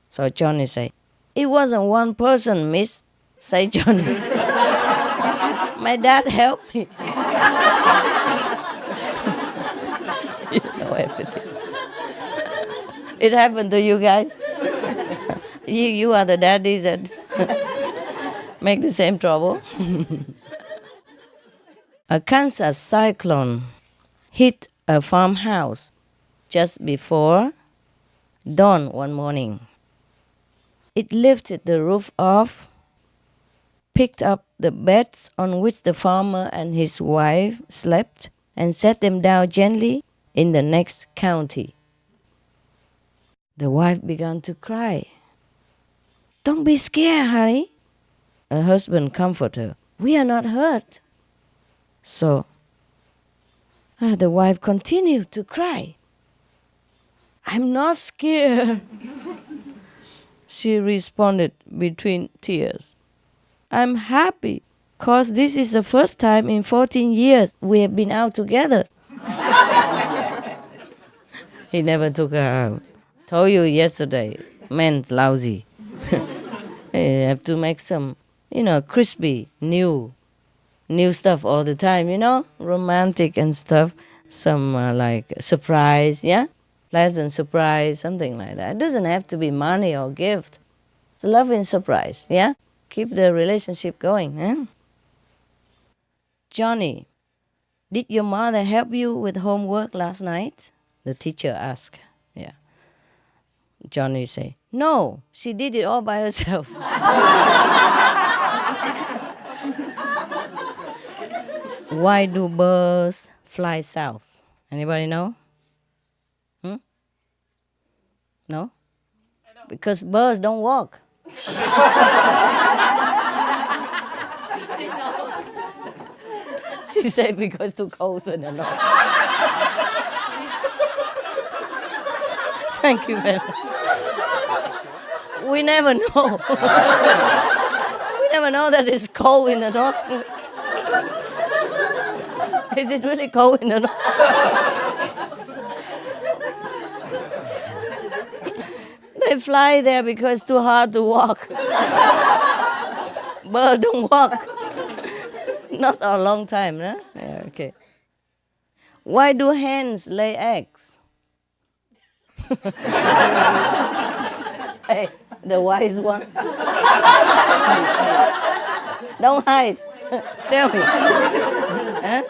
So Johnny said, it wasn't one person, miss, said Johnny. My dad helped me. You know everything. It happened to you guys. You are the daddies that make the same trouble. A Kansas cyclone hit a farmhouse just before dawn one morning. It lifted the roof off, picked up the beds on which the farmer and his wife slept, and set them down gently in the next county. The wife began to cry. Don't be scared, honey. Her husband comforted her. We are not hurt. So the wife continued to cry. I'm not scared. She responded between tears. I'm happy because this is the first time in 14 years we have been out together. He never took her out. Told you yesterday, men's lousy. You have to make some, crispy, new stuff all the time, romantic and stuff. Some like surprise, yeah? Pleasant surprise, something like that. It doesn't have to be money or gift. It's love and surprise, yeah? Keep the relationship going, yeah? Johnny, did your mother help you with homework last night? The teacher asked, yeah. Johnny say, no, she did it all by herself. Why do birds fly south? Anybody know? No? Because birds don't walk. She said because too cold in the north. Thank you very much. We never know. We never know that it's cold in the north. Is it really cold in the north? They fly there because it's too hard to walk. Birds don't walk. Not a long time, no? Yeah, okay. Why do hens lay eggs? Hey, the wise one. Don't hide. Tell me. Huh?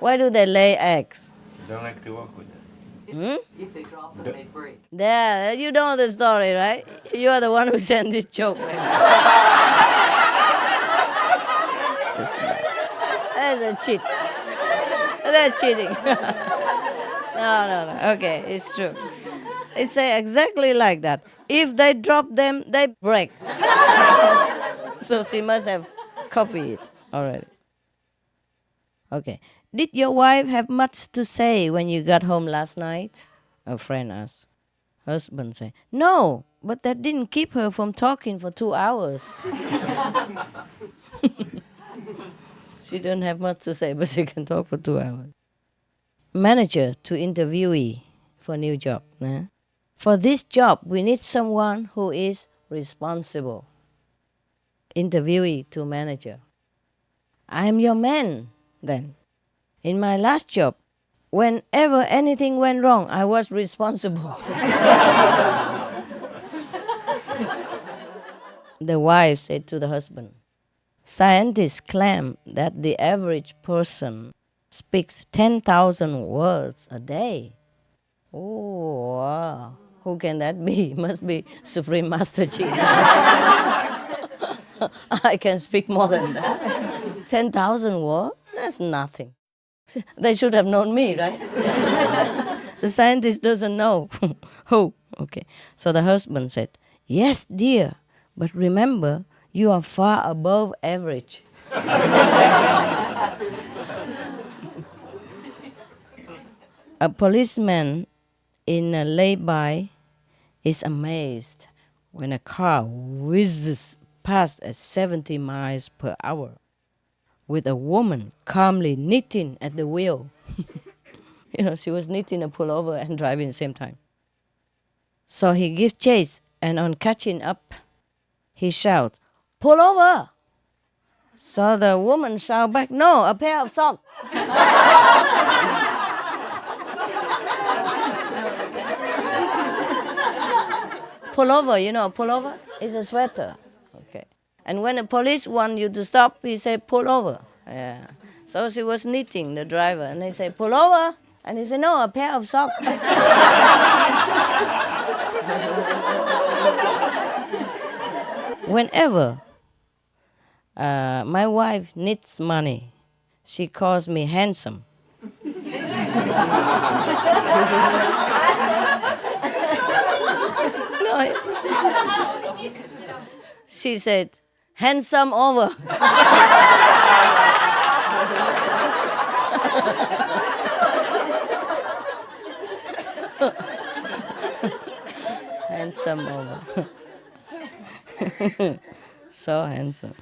Why do they lay eggs? They don't like to walk with them. If they drop them, they break. Yeah, you know the story, right? You are the one who sent this joke. That's a cheat. That's cheating. No. Okay, it's true. It's exactly like that. If they drop them, they break. So she must have copied it already. Okay. Did your wife have much to say when you got home last night? A friend asked. Husband said, no, but that didn't keep her from talking for 2 hours. She don't have much to say, but she can talk for 2 hours. Manager to interviewee for new job. Nah? For this job, we need someone who is responsible. Interviewee to manager. I am your man, then. In my last job, whenever anything went wrong, I was responsible. The wife said to the husband, scientists claim that the average person speaks 10,000 words a day. Oh, wow. Who can that be? Must be Supreme Master Chi. I can speak more than that. 10,000 words? That's nothing. They should have known me, right? The scientist doesn't know. Who? Okay. So the husband said, yes, dear, but remember, you are far above average. A policeman in a lay-by is amazed when a car whizzes past at 70 miles per hour with a woman calmly knitting at the wheel. She was knitting a pullover and driving at the same time. So he gives chase, and on catching up, he shouts, pull over! So the woman shouts back, no, a pair of socks. Pullover, pullover is a sweater. Okay. And when the police want you to stop, he say, pull over. Yeah. So she was knitting, the driver, and they say, pull over. And he said, no, a pair of socks. Whenever my wife needs money, she calls me handsome. No. She said, handsome over. Handsome over. So handsome.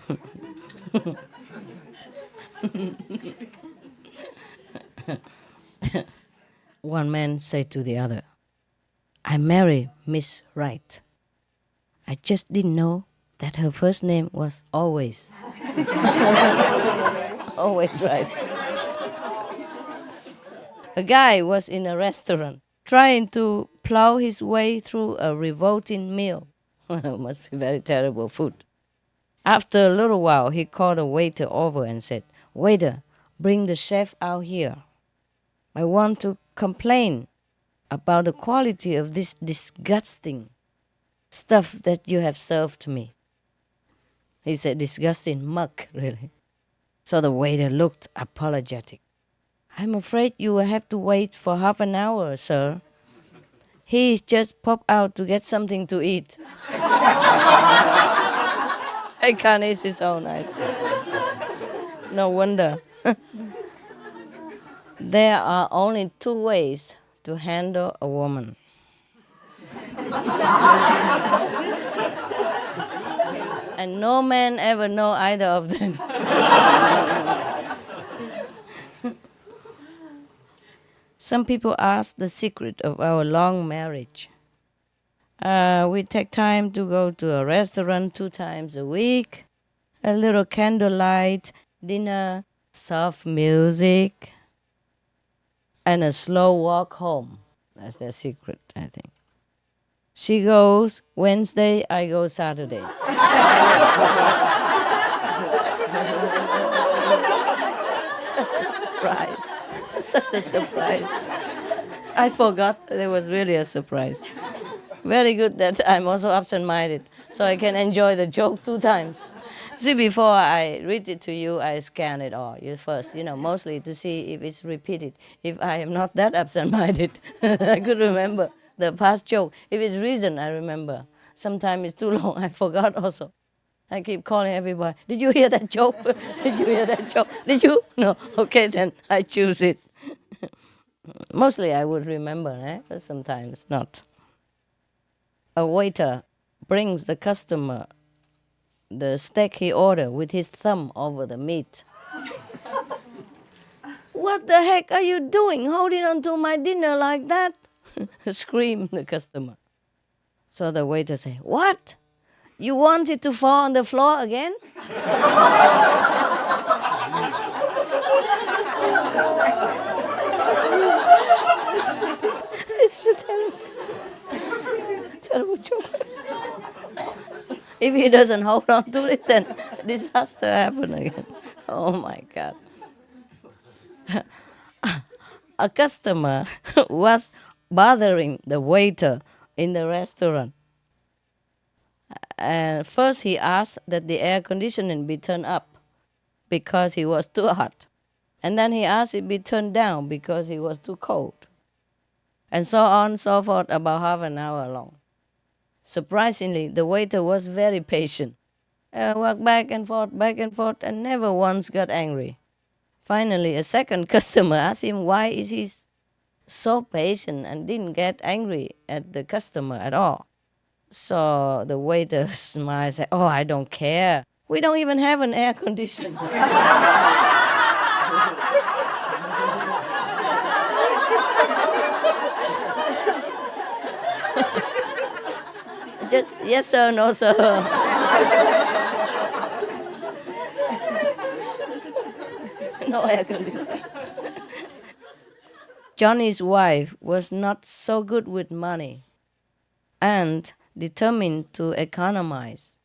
One man said to the other, I married Miss Right. I just didn't know that her first name was Always. Always right. A guy was in a restaurant trying to plow his way through a revolting meal. Must be very terrible food. After a little while, he called a waiter over and said, Waiter, bring the chef out here. I want to complain about the quality of this disgusting stuff that you have served to me. He said, disgusting muck, really. So the waiter looked apologetic. I'm afraid you will have to wait for half an hour, sir. He just popped out to get something to eat. I can't eat his own. No wonder. There are only two ways to handle a woman. And no man ever know either of them. Some people ask the secret of our long marriage. We take time to go to a restaurant 2 times a week, a little candlelight dinner, soft music, and a slow walk home. That's their secret, I think. She goes Wednesday, I go Saturday. That's a surprise. Such a surprise. I forgot there was really a surprise. Very good that I'm also absent-minded, so I can enjoy the joke 2 times. See, before I read it to you, I scan it all. You first, mostly to see if it's repeated. If I am not that absent-minded, I could remember the past joke. If it's recent, I remember. Sometimes it's too long, I forgot also. I keep calling everybody, did you hear that joke? Did you hear that joke? Did you? No. Okay, then I choose it. Mostly I would remember, but sometimes not. A waiter brings the customer the steak he ordered with his thumb over the meat. What the heck are you doing, holding on to my dinner like that? Screamed the customer. So the waiter said, what? You want it to fall on the floor again? It's a terrible joke. If he doesn't hold on to it, then disaster happen again. Oh my God. A customer was bothering the waiter in the restaurant. And first he asked that the air conditioning be turned up because he was too hot. And then he asked it be turned down because he was too cold. And so on, so forth, about half an hour long. Surprisingly, the waiter was very patient. Walked back and forth, and never once got angry. Finally, a second customer asked him why is he so patient and didn't get angry at the customer at all. So the waiter smiled and said, oh, I don't care. We don't even have an air conditioner. Just yes sir, no sir. No air conditioner. Johnny's wife was not so good with money and determined to economize.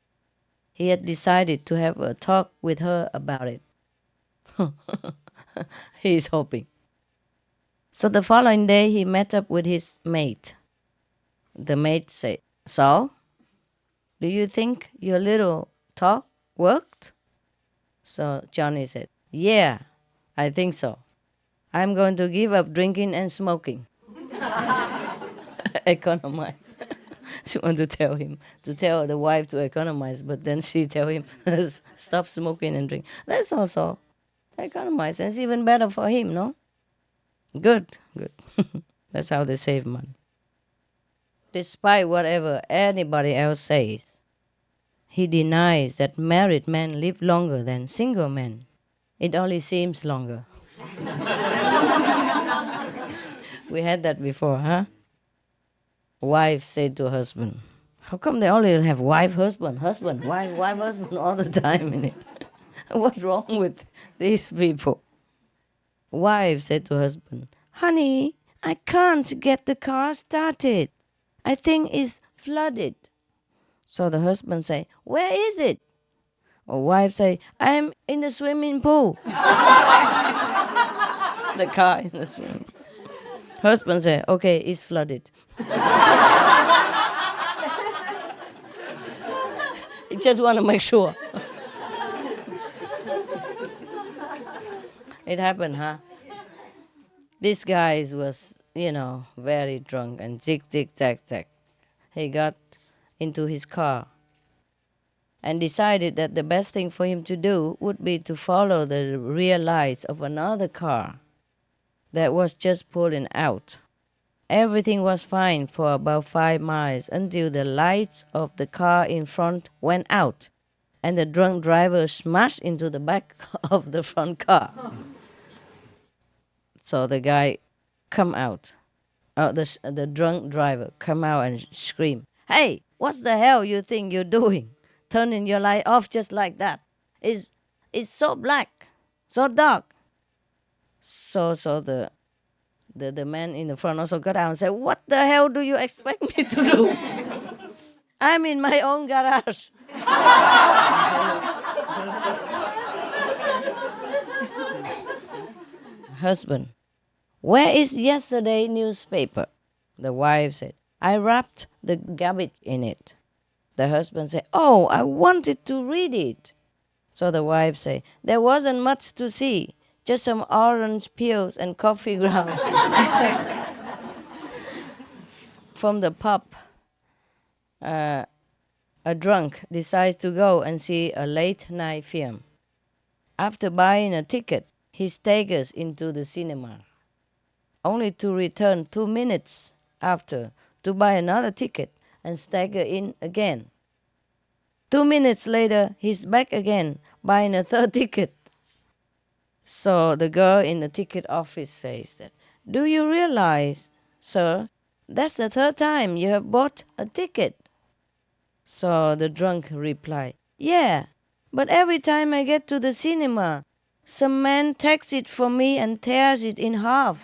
He had decided to have a talk with her about it. He is hoping. So the following day he met up with his mate. The mate said, so, do you think your little talk worked? So Johnny said, yeah, I think so. I'm going to give up drinking and smoking. Economize. She wanted to tell the wife to economize, but then she tell him, stop smoking and drink. That's also economize. It's even better for him, no? Good. That's how they save money. Despite whatever anybody else says, he denies that married men live longer than single men. It only seems longer. We had that before, huh? Wife said to husband, how come they only have wife, husband, wife, husband all the time in it? What's wrong with these people? Wife said to husband, honey, I can't get the car started. I think it's flooded. So the husband say, where is it? Or wife say, I'm in the swimming pool. The car in the swimming pool. Husband say, okay, it's flooded. He just want to make sure. It happened, huh? This guy was, very drunk and zig, zag. He got into his car and decided that the best thing for him to do would be to follow the rear lights of another car that was just pulling out. Everything was fine for about 5 miles until the lights of the car in front went out and the drunk driver smashed into the back of the front car. So the guy come out, the drunk driver come out and scream, hey, what the hell you think you're doing? Turning your light off just like that. It's so black, so dark. So the man in the front also got out and said, what the hell do you expect me to do? I'm in my own garage. Husband, where is yesterday's newspaper? The wife said, I wrapped the garbage in it. The husband said, oh, I wanted to read it. So the wife said, there wasn't much to see, just some orange peels and coffee grounds. From the pub, a drunk decides to go and see a late night film. After buying a ticket, he staggers into the cinema, only to return 2 minutes after to buy another ticket and stagger in again. 2 minutes later, he's back again, buying a third ticket. So the girl in the ticket office says that, do you realize, sir, that's the third time you have bought a ticket? So the drunk replied, yeah, but every time I get to the cinema, some man takes it from me and tears it in half.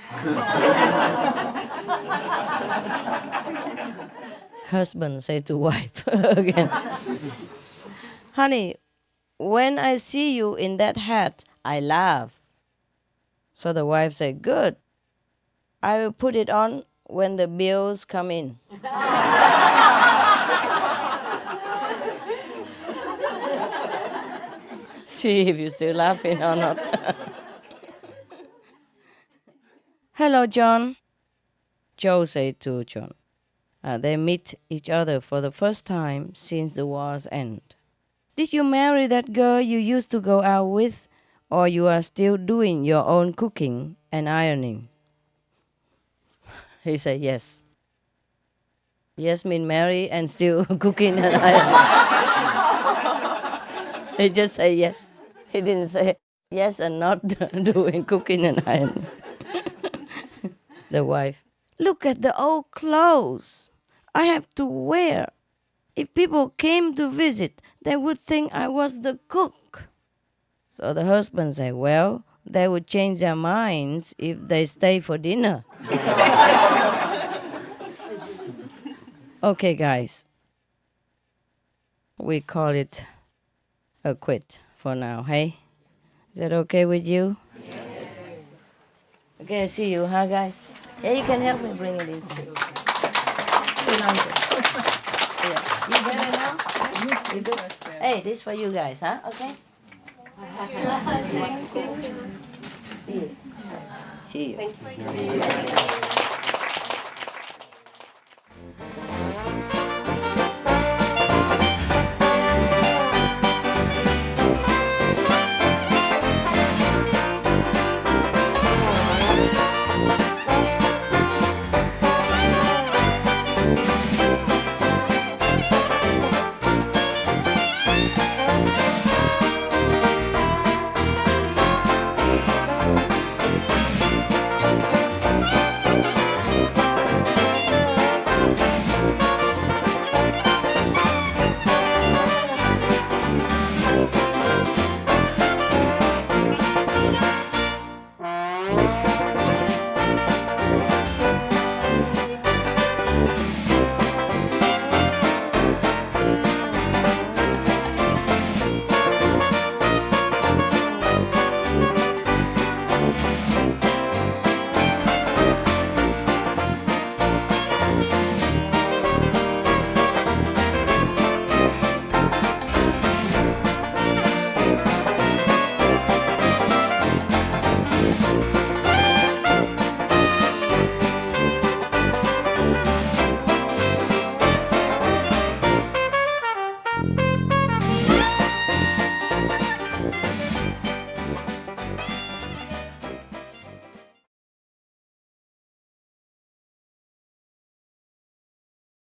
Husband said to wife again, honey, when I see you in that hat, I laugh. So the wife said, good. I will put it on when the bills come in. See if you're still laughing or not. Hello, John. Joe said to John. They meet each other for the first time since the war's end. Did you marry that girl you used to go out with, or you are still doing your own cooking and ironing? He said, yes. Yes mean marry and still cooking and ironing. He just said yes. He didn't say yes and not doing cooking and ironing. The wife, look at the old clothes I have to wear. If people came to visit, they would think I was the cook. So the husband said, well, they would change their minds if they stay for dinner. Okay, guys. We call it a quit for now, hey? Is that okay with you? Yes. Okay, I see you, huh, guys? Yeah, you can help me bring it in. Yeah. You better now? You good? Hey, this for you guys, huh? Okay? See you. See you.